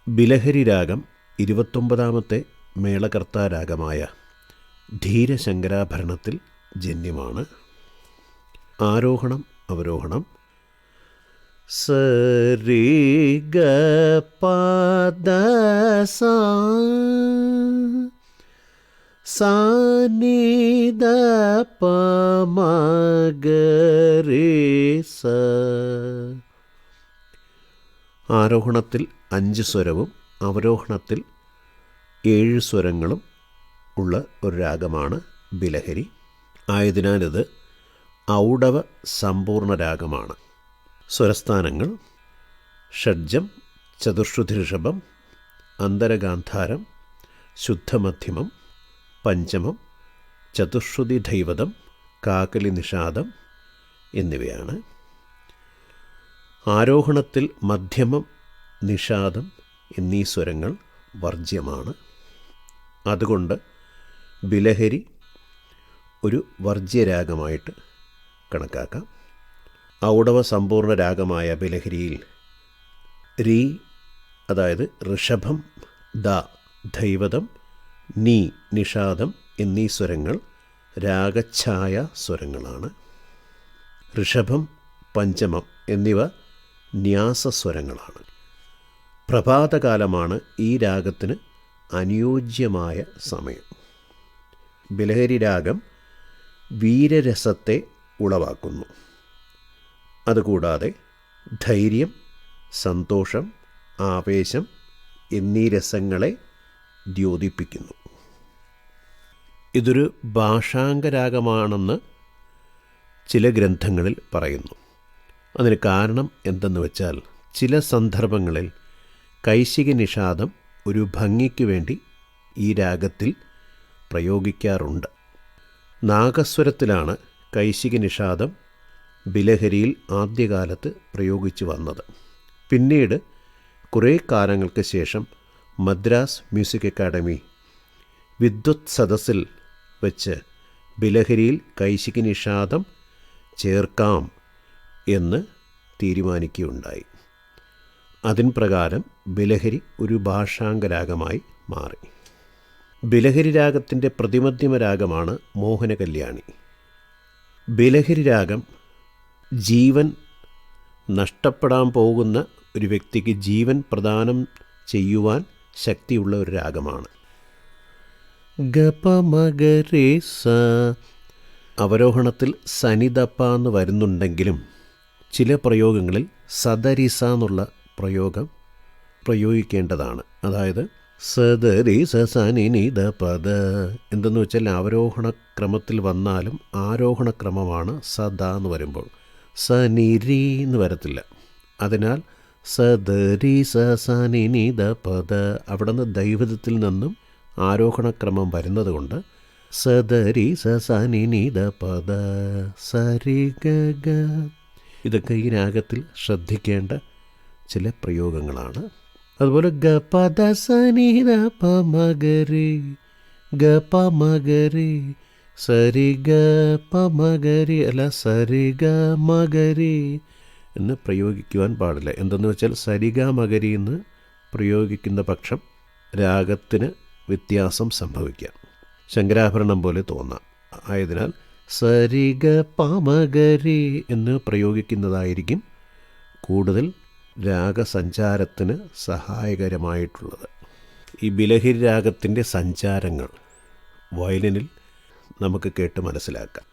ബിലഹരി രാഗം 29ാമത്തെ മേളകർത്താ രാഗമായ ധീരശങ്കരാഭരണത്തിൽ ജന്യമാണ്. ആരോഹണം അവരോഹണം സരി ഗ പദ സാ നി ദ പ മ ഗ രെ സ. ആരോഹണത്തിൽ 5 സ്വരവും അവരോഹണത്തിൽ 7 സ്വരങ്ങളും ഉള്ള ഒരു രാഗമാണ് ബിലഹരി. ആയതിനാൽ ഇത് ഔഡവ സമ്പൂർണ്ണ രാഗമാണ്. സ്വരസ്ഥാനങ്ങൾ ഷഡ്ജം, ചതുശ്രുതി ഋഷഭം, അന്തരഗാന്ധാരം, ശുദ്ധമധ്യമം, പഞ്ചമം, ചതുശ്രുതി ധൈവതം, കാകലി നിഷാദം എന്നിവയാണ്. ആരോഹണത്തിൽ മധ്യമം, നിഷാദം എന്നീ സ്വരങ്ങൾ വർജ്യമാണ്. അതുകൊണ്ട് ബിലഹരി ഒരു വർജ്യരാഗമായിട്ട് കണക്കാക്കാം. ഔഡവ സമ്പൂർണ്ണ രാഗമായ ബിലഹരിയിൽ രീ, അതായത് ഋഷഭം, ദ ധൈവതം, നീ നിഷാദം എന്നീ സ്വരങ്ങൾ രാഗഛായ സ്വരങ്ങളാണ്. ഋഷഭം, പഞ്ചമം എന്നിവ ന്യാസസ്വരങ്ങളാണ്. പ്രഭാതകാലമാണ് ഈ രാഗത്തിന് അനുയോജ്യമായ സമയം. ബിലഹരി രാഗം വീരരസത്തെ ഉളവാക്കുന്നു. അതുകൂടാതെ ധൈര്യം, സന്തോഷം, ആവേശം എന്നീ രസങ്ങളെ ദ്യോതിപ്പിക്കുന്നു. ഇതൊരു ഭാഷാംഗരാഗമാണെന്ന് ചില ഗ്രന്ഥങ്ങളിൽ പറയുന്നു. അതിന് കാരണം എന്തെന്ന് വെച്ചാൽ, ചില സന്ദർഭങ്ങളിൽ കൈശിക നിഷാദം ഒരു ഭംഗിക്ക് വേണ്ടി ഈ രാഗത്തിൽ പ്രയോഗിക്കാറുണ്ട്. നാഗസ്വരത്തിലാണ് കൈശിക നിഷാദം ബിലഹരിയിൽ ആദ്യകാലത്ത് പ്രയോഗിച്ചു വന്നത്. പിന്നീട് കുറേ കാലങ്ങൾക്ക് ശേഷം മദ്രാസ് മ്യൂസിക് അക്കാഡമി വിദ്വത് സദസ്സിൽ വെച്ച് ബിലഹരിയിൽ കൈശിക നിഷാദം ചേർക്കാം എന്ന് തീരുമാനിക്കുകയുണ്ടായി. അതിൻ പ്രകാരം ബിലഹരി ഒരു ഭാഷാംഗരാഗമായി മാറി. ബിലഹരി രാഗത്തിൻ്റെ പ്രതിമധ്യമ രാഗമാണ് മോഹനകല്യാണി. ബിലഹരി രാഗം ജീവൻ നഷ്ടപ്പെടാൻ പോകുന്ന ഒരു വ്യക്തിക്ക് ജീവൻ പ്രദാനം ചെയ്യുവാൻ ശക്തിയുള്ള ഒരു രാഗമാണ്. ഗപമഗരേ സ. അവരോഹണത്തിൽ സനിദപ്പ എന്ന് വരുന്നുണ്ടെങ്കിലും ചില പ്രയോഗങ്ങളിൽ സദരിസ എന്നുള്ള പ്രയോഗം പ്രയോഗിക്കേണ്ടതാണ്. അതായത് സദരി സനിനിദ പദ എന്തെന്ന് വെച്ചാൽ ആരോഹണ ക്രമത്തിൽ വന്നാലും ആരോഹണ ക്രമമാണ് സദ എന്ന് വരുമ്പോൾ, സനിരി എന്ന് വരത്തില്ല. അതിനാൽ സദരി സനിനിദ പദ, അവിടെ നിന്ന് ദൈവതത്തിൽ നിന്നും ആരോഹണക്രമം വരുന്നത് കൊണ്ട് സദരി സനിനിദ പദ സരി ഗ. ഇതൊക്കെ ഈ രാഗത്തിൽ ശ്രദ്ധിക്കേണ്ട ചില പ്രയോഗങ്ങളാണ്. അതുപോലെ ഗ പദ സനിദ പ മഗരി, ഗ പ മഗരി, സരി ഗ പ മഗരി അല്ല സരി ഗ മഗരി എന്ന് പ്രയോഗിക്കുവാൻ പാടില്ല. എന്തെന്ന് വെച്ചാൽ സരിഗ മഗരി എന്ന് പ്രയോഗിക്കുന്ന പക്ഷം രാഗത്തിന് വ്യത്യാസം സംഭവിക്കാം, ശങ്കരാഭരണം പോലെ തോന്നാം. ആയതിനാൽ സരിഗ പമഗരി എന്ന് പ്രയോഗിക്കുന്നതായിരിക്കും കൂടുതൽ രാഗസഞ്ചാരത്തിന് സഹായകരമായിട്ടുള്ളത്. ഈ ബിലഹരി രാഗത്തിൻ്റെ സഞ്ചാരങ്ങൾ വയലിനിൽ നമുക്ക് കേട്ട് മനസ്സിലാക്കാം.